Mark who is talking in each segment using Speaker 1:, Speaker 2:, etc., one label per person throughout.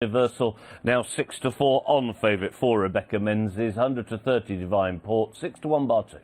Speaker 1: Universal now 6-4 on favourite for Rebecca Menzies, 100-30 Divine Port, 6-1 bar 2.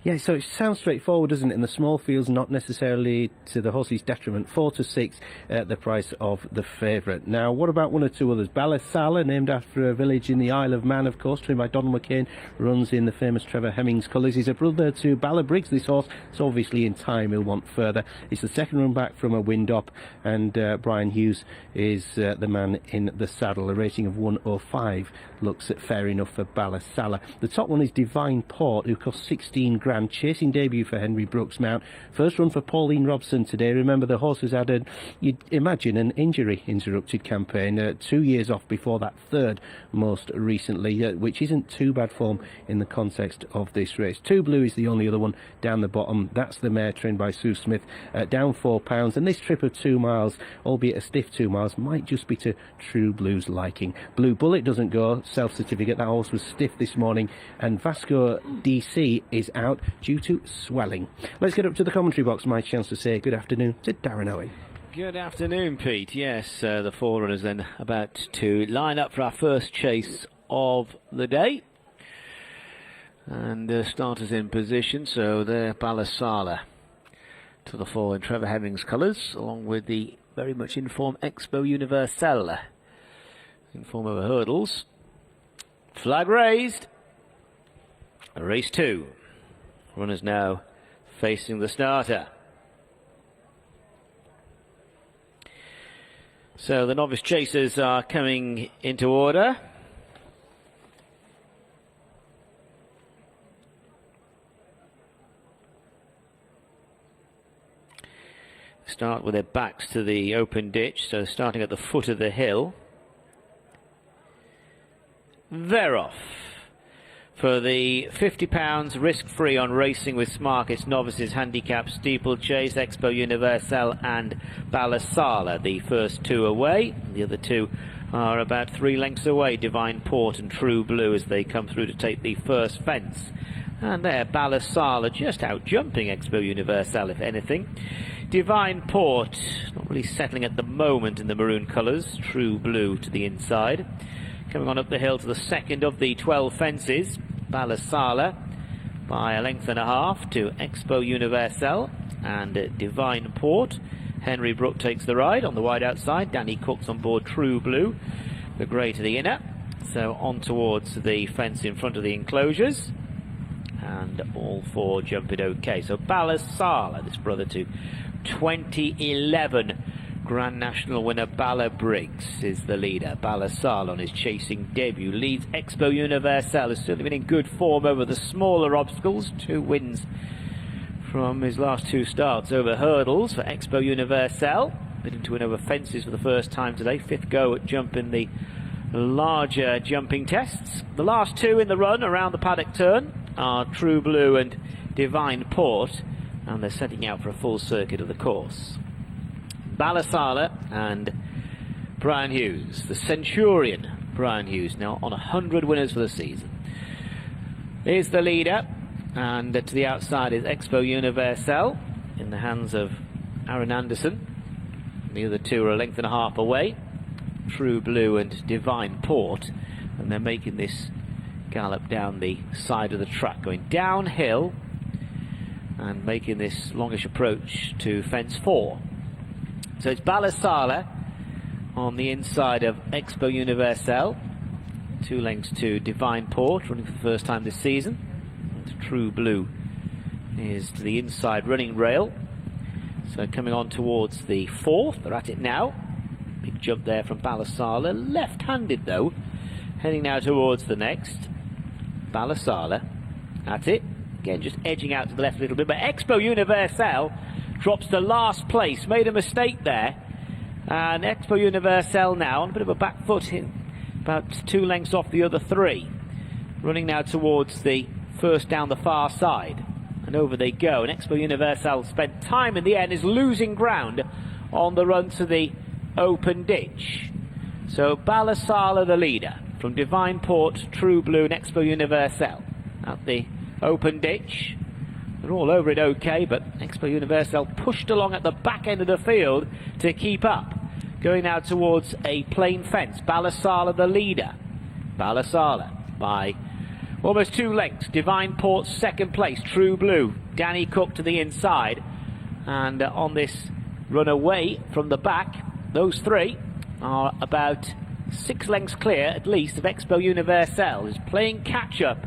Speaker 2: Yeah, so it sounds straightforward, doesn't it? In the small fields, not necessarily to the horse's detriment. 4-6 at the price of the favourite. Now, what about one or two others? CARLISLE, named after a village in the Isle of Man, of course, trained by Donald McCain, runs in the famous Trevor Hemmings colours. He's a brother to Briggs, this horse, so obviously in time he'll want further. It's the second run back from a wind up, and Brian Hughes is the man in the saddle. A rating of 105 looks fair enough for CARLISLE. The top one is Divine Port, who cost 16 grand. Chasing debut for Henry Brooks Mount. First run for Pauline Robson today. Remember, the horse has had you'd imagine, an injury-interrupted campaign. 2 years off before that third most recently, which isn't too bad form in the context of this race. Two Blue is the only other one down the bottom. That's the mare trained by Sue Smith, down £4. And this trip of 2 miles, albeit a stiff 2 miles, might just be to True Blue's liking. Blue Bullet doesn't go, self-certificate. That horse was stiff this morning. And Vasco DC is out due to swelling. Let's get up to the commentary box. My chance to say good afternoon to Darren Owen.
Speaker 3: Good afternoon, Pete. Yes, the forerunners then about to line up for our first chase of the day. And starters in position, so they're CARLISLE to the fore in Trevor Hemmings colours, along with the very much informed Expo Universelle in form over hurdles. Flag raised. Race 2. Runners now facing the starter. So the novice chasers are coming into order. Start with their backs to the open ditch, so starting at the foot of the hill. They're off. For the £50 risk-free on Racing with Smarkets Novices Handicap Steeplechase, Expo Universelle and CARLISLE, the first two away. The other two are about 3 lengths away, Divine Port and True Blue, as they come through to take the first fence. And there, CARLISLE just out jumping Expo Universelle, if anything. Divine Port not really settling at the moment in the maroon colours, True Blue to the inside. Coming on up the hill to the second of the 12 fences, CARLISLE by a length and a half to Expo Universelle and Divine Port. Henry Brook takes the ride on the wide outside. Danny Cook's on board True Blue, the grey to the inner. So on towards the fence in front of the enclosures. And all four jumping okay. So CARLISLE, this brother to 2011 Grand National winner Briggs is the leader. CARLISLE on his chasing debut leads Expo Universelle. Has certainly been in good form over the smaller obstacles. 2 wins from his last 2 starts over hurdles for Expo Universelle. Bidding to win over fences for the first time today. 5th go at jumping the larger jumping tests. The last 2 in the run around the paddock turn are True Blue and Divine Port, and they're setting out for a full circuit of the course. CARLISLE and Brian Hughes, the Centurion Brian Hughes, now on 100 winners for the season, is the leader, and to the outside is Expo Universelle in the hands of Aaron Anderson. The other two are a length and a half away, True Blue and Divine Port, and they're making this gallop down the side of the track, going downhill and making this longish approach to fence 4. So it's CARLISLE on the inside of Expo Universelle. 2 lengths to Divine Port, running for the first time this season. And True Blue is to the inside running rail. So coming on towards the 4th, they're at it now. Big jump there from CARLISLE, left-handed though. Heading now towards the next. CARLISLE at it. Again, just edging out to the left a little bit, but Expo Universelle drops to last place, made a mistake there, and Expo Universelle now on a bit of a back foot, in about 2 lengths off the other 3, running now towards the first down the far side, and over they go. And Expo Universelle spent time in the end, is losing ground on the run to the open ditch. So CARLISLE the leader from Divine Port, True Blue and Expo Universelle at the open ditch. They're all over it okay, but Expo Universelle pushed along at the back end of the field to keep up. going now towards a plain fence. Balasala the leader. Balasala by almost 2 lengths. Divine Port second place. True Blue. Danny Cook to the inside. And on this run away from the back, those 3 are about 6 lengths clear at least of Expo Universelle. Is playing catch up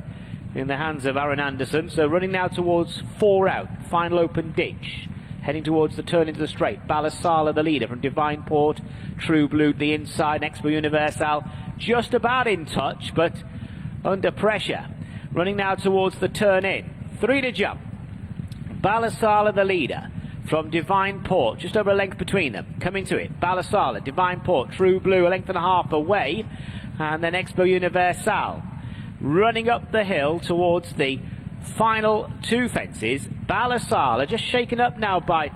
Speaker 3: in the hands of Aaron Anderson. So running now towards 4 out. Final open ditch. Heading towards the turn into the straight. Balasala the leader from Divine Port. True Blue to the inside. Expo Universelle just about in touch, but under pressure. Running now towards the turn in. 3 to jump. Balasala the leader from Divine Port. Just over a length between them. Coming to it. Balasala, Divine Port, True Blue a length and a half away. And then Expo Universelle running up the hill towards the final 2 fences. Balasala just shaken up now by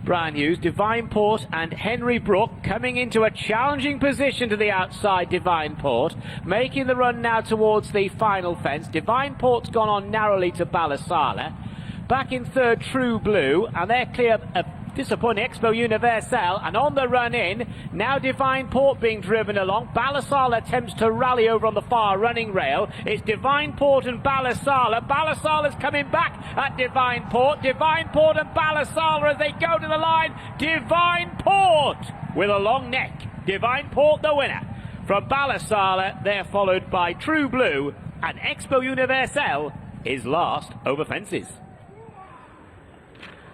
Speaker 3: Brian Hughes. Divine Port and Henry Brook coming into a challenging position to the outside. Divine Port making the run now towards the final fence. Divine Port's gone on narrowly to Balasala. Back in third, True Blue, and they're clear of disappointing Expo Universelle, and on the run in, now Divine Port being driven along. Balasala attempts to rally over on the far running rail. It's Divine Port and Balasala. Balasala's coming back at Divine Port. Divine Port and Balasala as they go to the line. Divine Port with a long neck. Divine Port the winner. From Balasala, they're followed by True Blue, and Expo Universelle is last over fences.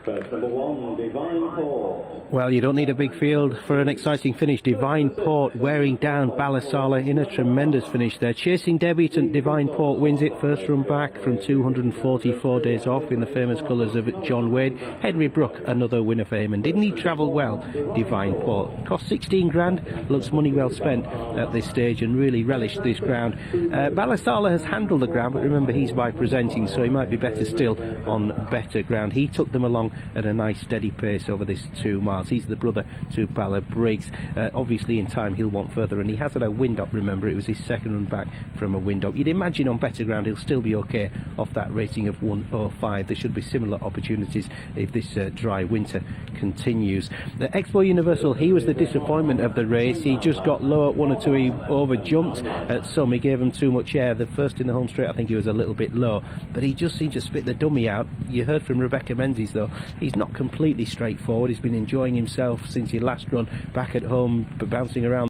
Speaker 4: Number 1, Divine Port.
Speaker 2: Well, you don't need a big field for an exciting finish. Divine Port wearing down Balasala in a tremendous finish there. Chasing debutant Divine Port wins it. First run back from 244 days off in the famous colours of John Wade. Henry Brook, another winner for him. And didn't he travel well, Divine Port? Cost 16 grand. Looks money well spent at this stage and really relished this ground. Balasala has handled the ground, but remember he's by presenting, so he might be better still on better ground. He took them along at a nice steady pace over this 2 miles. He's the brother to Bala Briggs. Obviously in time he'll want further, and he has had a wind up. Remember, it was his second run back from a wind up. You'd imagine on better ground he'll still be okay off that rating of 105. There should be similar opportunities if this dry winter continues. The Expo Universelle, he was the disappointment of the race. He just got low at 1 or 2. He over jumped at some. He gave him too much air. The first in the home straight, I think he was a little bit low, but he just seemed to spit the dummy out. You heard from Rebecca Menzies though, he's not completely straightforward. He's been enjoying himself since he last run back at home, bouncing around